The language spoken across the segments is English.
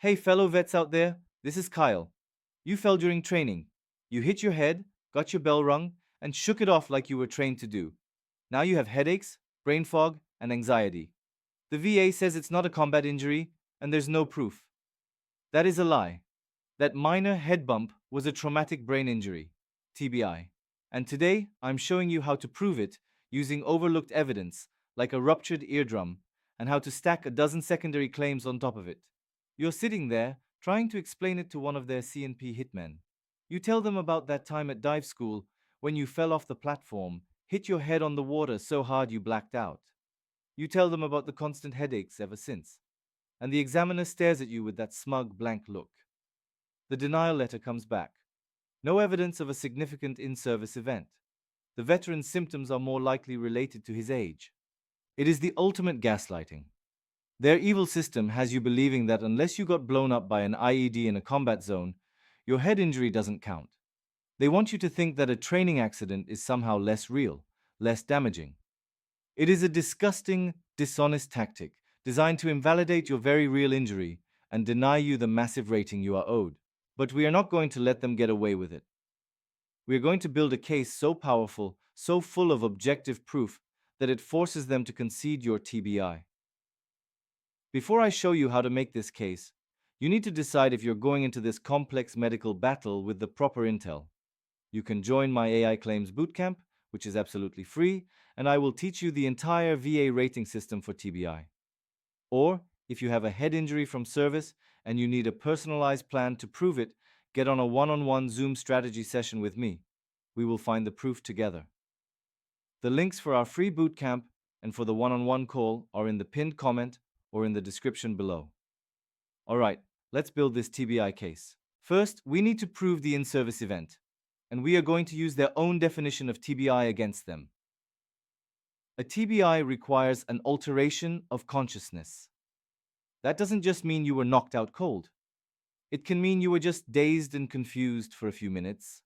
Hey, fellow vets out there, this is Kyle. You fell during training. You hit your head, got your bell rung, and shook it off like you were trained to do. Now you have headaches, brain fog, and anxiety. The VA says it's not a combat injury, and there's no proof. That is a lie. That minor head bump was a traumatic brain injury, TBI. And today, I'm showing you how to prove it using overlooked evidence, like a ruptured eardrum, and how to stack a dozen secondary claims on top of it. You're sitting there, trying to explain it to one of their CNP hitmen. You tell them about that time at dive school when you fell off the platform, hit your head on the water so hard you blacked out. You tell them about the constant headaches ever since. And the examiner stares at you with that smug, blank look. The denial letter comes back. No evidence of a significant in-service event. The veteran's symptoms are more likely related to his age. It is the ultimate gaslighting. Their evil system has you believing that unless you got blown up by an IED in a combat zone, your head injury doesn't count. They want you to think that a training accident is somehow less real, less damaging. It is a disgusting, dishonest tactic designed to invalidate your very real injury and deny you the massive rating you are owed. But we are not going to let them get away with it. We are going to build a case so powerful, so full of objective proof, that it forces them to concede your TBI. Before I show you how to make this case, you need to decide if you're going into this complex medical battle with the proper intel. You can join my AI Claims Bootcamp, which is absolutely free, and I will teach you the entire VA rating system for TBI. Or, if you have a head injury from service and you need a personalized plan to prove it, get on a one-on-one Zoom strategy session with me. We will find the proof together. The links for our free bootcamp and for the one-on-one call are in the pinned comment or in the description below. Alright, let's build this TBI case. First, we need to prove the in-service event, and we are going to use their own definition of TBI against them. A TBI requires an alteration of consciousness. That doesn't just mean you were knocked out cold. It can mean you were just dazed and confused for a few minutes.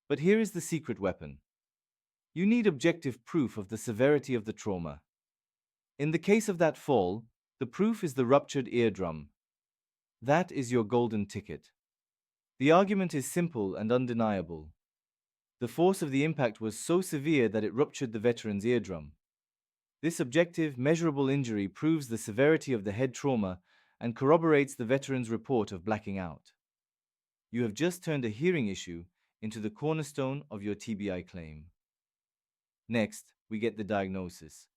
But here is the secret weapon. You need objective proof of the severity of the trauma. In the case of that fall, the proof is the ruptured eardrum. That is your golden ticket. The argument is simple and undeniable. The force of the impact was so severe that it ruptured the veteran's eardrum. This objective, measurable injury proves the severity of the head trauma and corroborates the veteran's report of blacking out. You have just turned a hearing issue into the cornerstone of your TBI claim. Next, we get the diagnosis.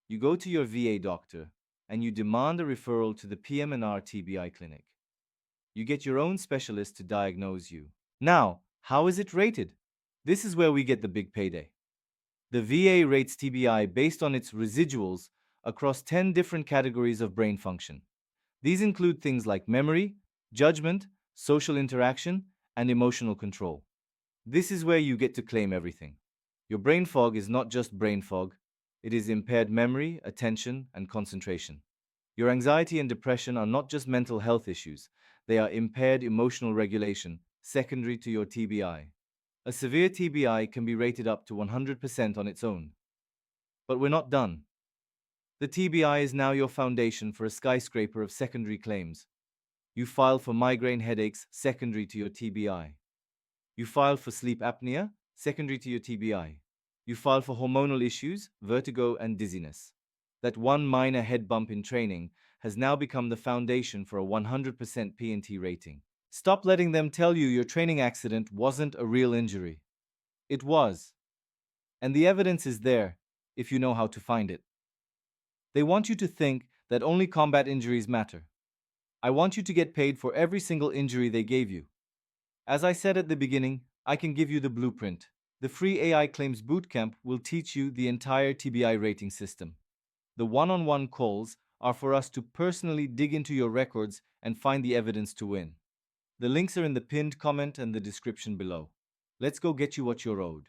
You go to your VA doctor and you demand a referral to the PM&R TBI clinic. You get your own specialist to diagnose you. Now, how is it rated? This is where we get the big payday. The VA rates TBI based on its residuals across 10 different categories of brain function. These include things like memory, judgment, social interaction, and emotional control. This is where you get to claim everything. Your brain fog is not just brain fog, it is impaired memory, attention, and concentration. Your anxiety and depression are not just mental health issues, they are impaired emotional regulation, secondary to your TBI. A severe TBI can be rated up to 100% on its own. But we're not done. The TBI is now your foundation for a skyscraper of secondary claims. You file for migraine headaches, secondary to your TBI. You file for sleep apnea, secondary to your TBI. You file for hormonal issues, vertigo, and dizziness. That one minor head bump in training has now become the foundation for a 100% P&T rating. Stop letting them tell you your training accident wasn't a real injury. It was. And the evidence is there, if you know how to find it. They want you to think that only combat injuries matter. I want you to get paid for every single injury they gave you. As I said at the beginning, I can give you the blueprint. The free AI Claims Bootcamp will teach you the entire TBI rating system. The one-on-one calls are for us to personally dig into your records and find the evidence to win. The links are in the pinned comment and the description below. Let's go get you what you're owed.